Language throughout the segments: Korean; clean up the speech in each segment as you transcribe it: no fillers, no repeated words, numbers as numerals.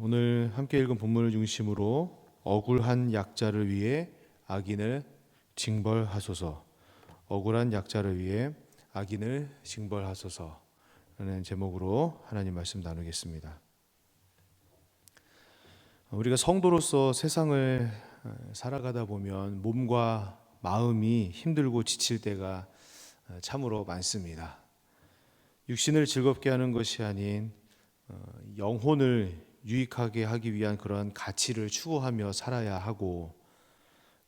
오늘 함께 읽은 본문을 중심으로 억울한 약자를 위해 악인을 징벌하소서, 억울한 약자를 위해 악인을 징벌하소서라는 제목으로 하나님 말씀 나누겠습니다. 우리가 성도로서 세상을 살아가다 보면 몸과 마음이 힘들고 지칠 때가 참으로 많습니다. 육신을 즐겁게 하는 것이 아닌 영혼을 유익하게 하기 위한 그런 가치를 추구하며 살아야 하고,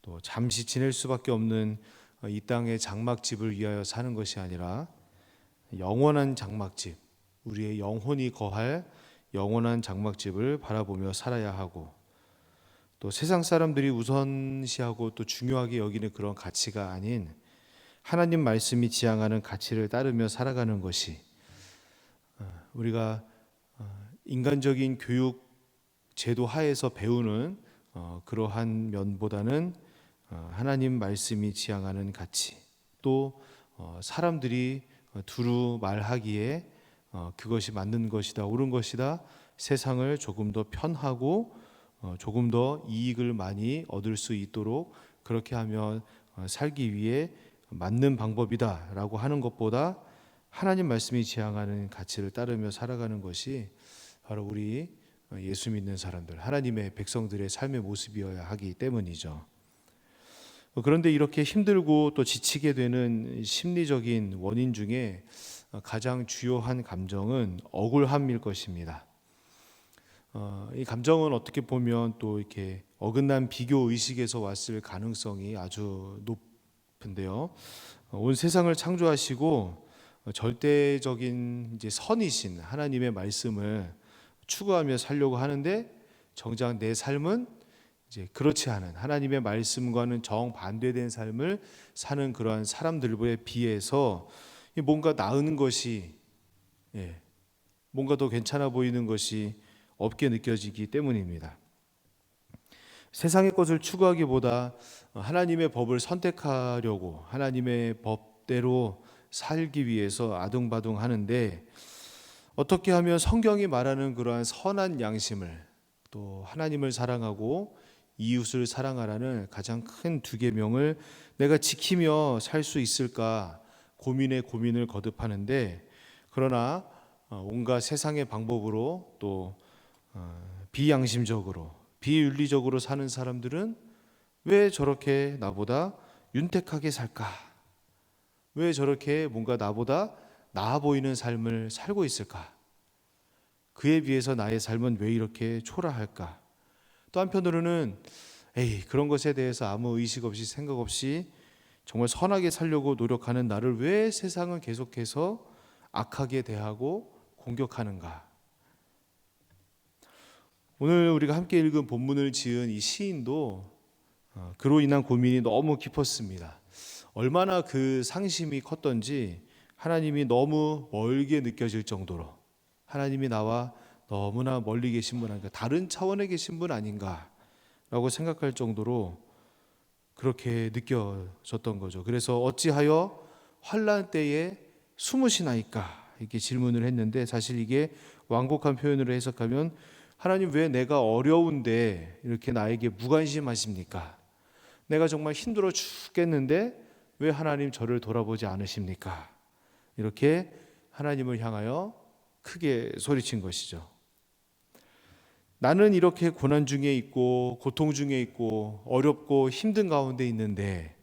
또 잠시 지낼 수밖에 없는 이 땅의 장막집을 위하여 사는 것이 아니라 영원한 장막집, 우리의 영혼이 거할 영원한 장막집을 바라보며 살아야 하고, 또 세상 사람들이 우선시하고 또 중요하게 여기는 그런 가치가 아닌 하나님 말씀이 지향하는 가치를 따르며 살아가는 것이, 우리가 인간적인 교육 제도 하에서 배우는 그러한 면보다는 하나님 말씀이 지향하는 가치, 또 사람들이 두루 말하기에 그것이 맞는 것이다, 옳은 것이다, 세상을 조금 더 편하고 조금 더 이익을 많이 얻을 수 있도록 그렇게 하며 살기 위해 맞는 방법이다라고 하는 것보다 하나님 말씀이 지향하는 가치를 따르며 살아가는 것이 바로 우리 예수 믿는 사람들, 하나님의 백성들의 삶의 모습이어야 하기 때문이죠. 그런데 이렇게 힘들고 또 지치게 되는 심리적인 원인 중에 가장 주요한 감정은 억울함일 것입니다. 이 감정은 어떻게 보면 또 이렇게 어긋난 비교 의식에서 왔을 가능성이 아주 높은데요. 온 세상을 창조하시고 절대적인 이제 선이신 하나님의 말씀을 추구하며 살려고 하는데, 정작 내 삶은 이제 그렇지 않은 하나님의 말씀과는 정반대된 삶을 사는 그러한 사람들에 비해서 뭔가 나은 것이, 뭔가 더 괜찮아 보이는 것이 없게 느껴지기 때문입니다. 세상의 것을 추구하기보다 하나님의 법을 선택하려고 하나님의 법대로 살기 위해서 아둥바둥 하는데, 어떻게 하면 성경이 말하는 그러한 선한 양심을, 또 하나님을 사랑하고 이웃을 사랑하라는 가장 큰 두 계명을 내가 지키며 살 수 있을까 고민에 고민을 거듭하는데, 그러나 온갖 세상의 방법으로 또 비양심적으로 비윤리적으로 사는 사람들은 왜 저렇게 나보다 윤택하게 살까? 왜 저렇게 뭔가 나보다 나아 보이는 삶을 살고 있을까? 그에 비해서 나의 삶은 왜 이렇게 초라할까? 또 한편으로는 그런 것에 대해서 아무 의식 없이 생각 없이 정말 선하게 살려고 노력하는 나를 왜 세상은 계속해서 악하게 대하고 공격하는가? 오늘 우리가 함께 읽은 본문을 지은 이 시인도 그로 인한 고민이 너무 깊었습니다. 얼마나 그 상심이 컸던지 하나님이 너무 멀게 느껴질 정도로, 하나님이 나와 너무나 멀리 계신 분 아닌가, 다른 차원에 계신 분 아닌가라고 생각할 정도로 그렇게 느껴졌던 거죠. 그래서 어찌하여 환난 때에 숨으시나이까 이렇게 질문을 했는데, 사실 이게 완곡한 표현으로 해석하면 하나님 왜 내가 어려운데 이렇게 나에게 무관심하십니까? 내가 정말 힘들어 죽겠는데 왜 하나님 저를 돌아보지 않으십니까? 이렇게 하나님을 향하여 크게 소리친 것이죠. 나는 이렇게 고난 중에 있고 고통 중에 있고 어렵고 힘든 가운데 있는데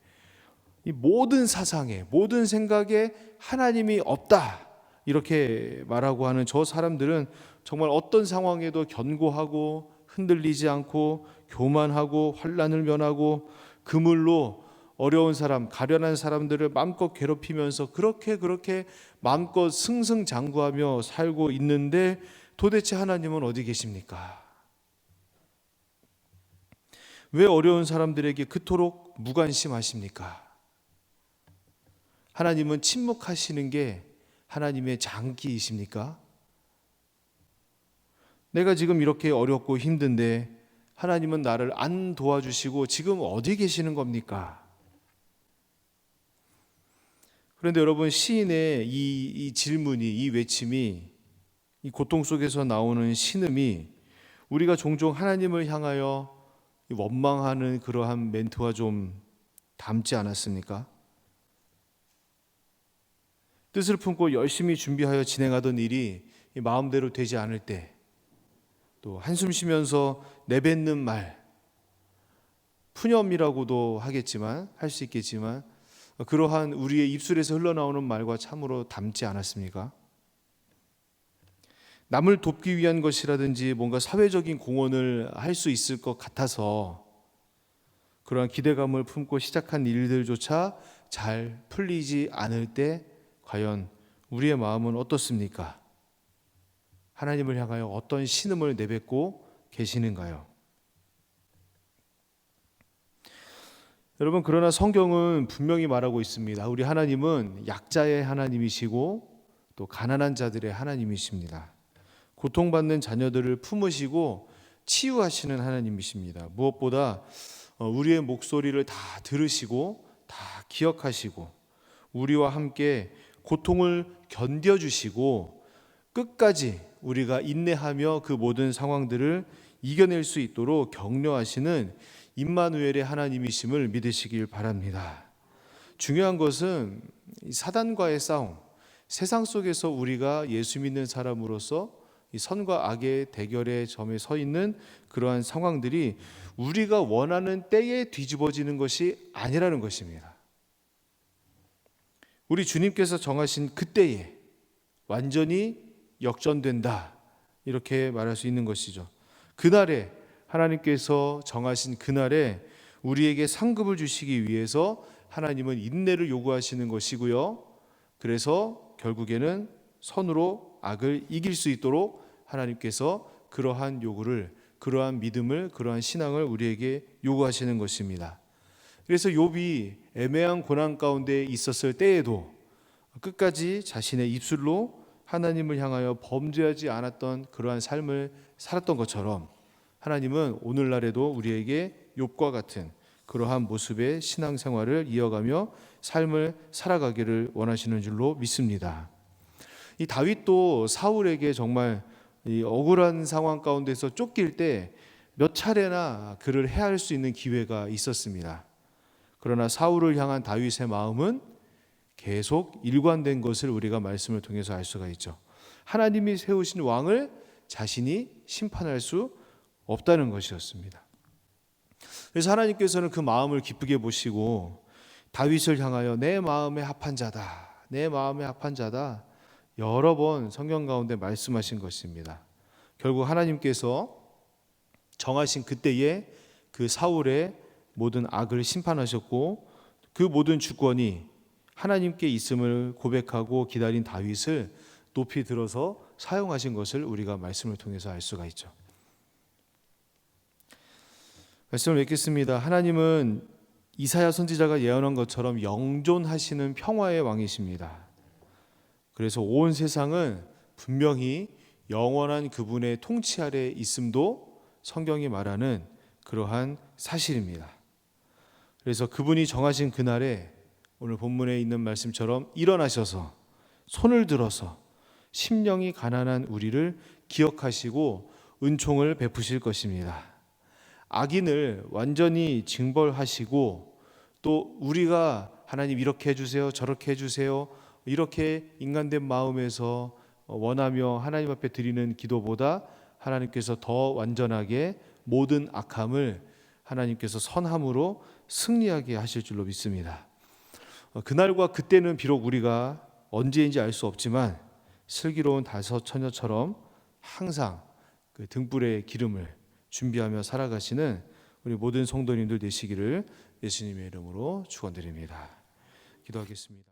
이 모든 사상에, 모든 생각에 하나님이 없다 이렇게 말하고 하는 저 사람들은 정말 어떤 상황에도 견고하고 흔들리지 않고 교만하고 환난을 면하고 그물로 어려운 사람, 가련한 사람들을 마음껏 괴롭히면서 그렇게 마음껏 승승장구하며 살고 있는데, 도대체 하나님은 어디 계십니까? 왜 어려운 사람들에게 그토록 무관심하십니까? 하나님은 침묵하시는 게 하나님의 장기이십니까? 내가 지금 이렇게 어렵고 힘든데 하나님은 나를 안 도와주시고 지금 어디 계시는 겁니까? 그런데 여러분, 시인의 이 질문이, 이 외침이, 이 고통 속에서 나오는 신음이 우리가 종종 하나님을 향하여 원망하는 그러한 멘트와 좀 닮지 않았습니까? 뜻을 품고 열심히 준비하여 진행하던 일이 마음대로 되지 않을 때, 또 한숨 쉬면서 내뱉는 말, 푸념이라고도 하겠지만, 할 수 있겠지만, 그러한 우리의 입술에서 흘러나오는 말과 참으로 닮지 않았습니까? 남을 돕기 위한 것이라든지 뭔가 사회적인 공헌을 할 수 있을 것 같아서 그러한 기대감을 품고 시작한 일들조차 잘 풀리지 않을 때 과연 우리의 마음은 어떻습니까? 하나님을 향하여 어떤 신음을 내뱉고 계시는가요? 여러분, 그러나 성경은 분명히 말하고 있습니다. 우리 하나님은 약자의 하나님이시고 또 가난한 자들의 하나님이십니다. 고통받는 자녀들을 품으시고 치유하시는 하나님이십니다. 무엇보다 우리의 목소리를 다 들으시고 다 기억하시고 우리와 함께 고통을 견뎌주시고 끝까지 우리가 인내하며 그 모든 상황들을 이겨낼 수 있도록 격려하시는 임마누엘의 하나님이심을 믿으시길 바랍니다. 중요한 것은 사단과의 싸움, 세상 속에서 우리가 예수 믿는 사람으로서 이 선과 악의 대결의 점에 서 있는 그러한 상황들이 우리가 원하는 때에 뒤집어지는 것이 아니라는 것입니다. 우리 주님께서 정하신 그때에 완전히 역전된다, 이렇게 말할 수 있는 것이죠. 그날에, 하나님께서 정하신 그날에 우리에게 상급을 주시기 위해서 하나님은 인내를 요구하시는 것이고요. 그래서 결국에는 선으로 악을 이길 수 있도록 하나님께서 그러한 요구를, 그러한 믿음을, 그러한 신앙을 우리에게 요구하시는 것입니다. 그래서 욥이 애매한 고난 가운데 있었을 때에도 끝까지 자신의 입술로 하나님을 향하여 범죄하지 않았던 그러한 삶을 살았던 것처럼 하나님은 오늘날에도 우리에게 욥과 같은 그러한 모습의 신앙생활을 이어가며 삶을 살아가기를 원하시는 줄로 믿습니다. 이 다윗도 사울에게 정말 이 억울한 상황 가운데서 쫓길 때 몇 차례나 그를 해할 수 있는 기회가 있었습니다. 그러나 사울을 향한 다윗의 마음은 계속 일관된 것을 우리가 말씀을 통해서 알 수가 있죠. 하나님이 세우신 왕을 자신이 심판할 수 없다는 것이었습니다. 그래서 하나님께서는 그 마음을 기쁘게 보시고 다윗을 향하여 내 마음에 합한 자다, 내 마음에 합한 자다, 여러 번 성경 가운데 말씀하신 것입니다. 결국 하나님께서 정하신 그때에 그 사울의 모든 악을 심판하셨고 그 모든 주권이 하나님께 있음을 고백하고 기다린 다윗을 높이 들어서 사용하신 것을 우리가 말씀을 통해서 알 수가 있죠. 말씀을 맺겠습니다. 하나님은 이사야 선지자가 예언한 것처럼 영존하시는 평화의 왕이십니다. 그래서 온 세상은 분명히 영원한 그분의 통치 아래 있음도 성경이 말하는 그러한 사실입니다. 그래서 그분이 정하신 그날에 오늘 본문에 있는 말씀처럼 일어나셔서 손을 들어서 심령이 가난한 우리를 기억하시고 은총을 베푸실 것입니다. 악인을 완전히 징벌하시고 또 우리가 하나님 이렇게 해주세요, 저렇게 해주세요, 이렇게 인간된 마음에서 원하며 하나님 앞에 드리는 기도보다 하나님께서 더 완전하게 모든 악함을 하나님께서 선함으로 승리하게 하실 줄로 믿습니다. 그날과 그때는 비록 우리가 언제인지 알 수 없지만 슬기로운 다섯 처녀처럼 항상 그 등불의 기름을 준비하며 살아가시는 우리 모든 성도님들 되시기를 예수님의 이름으로 축원드립니다. 기도하겠습니다.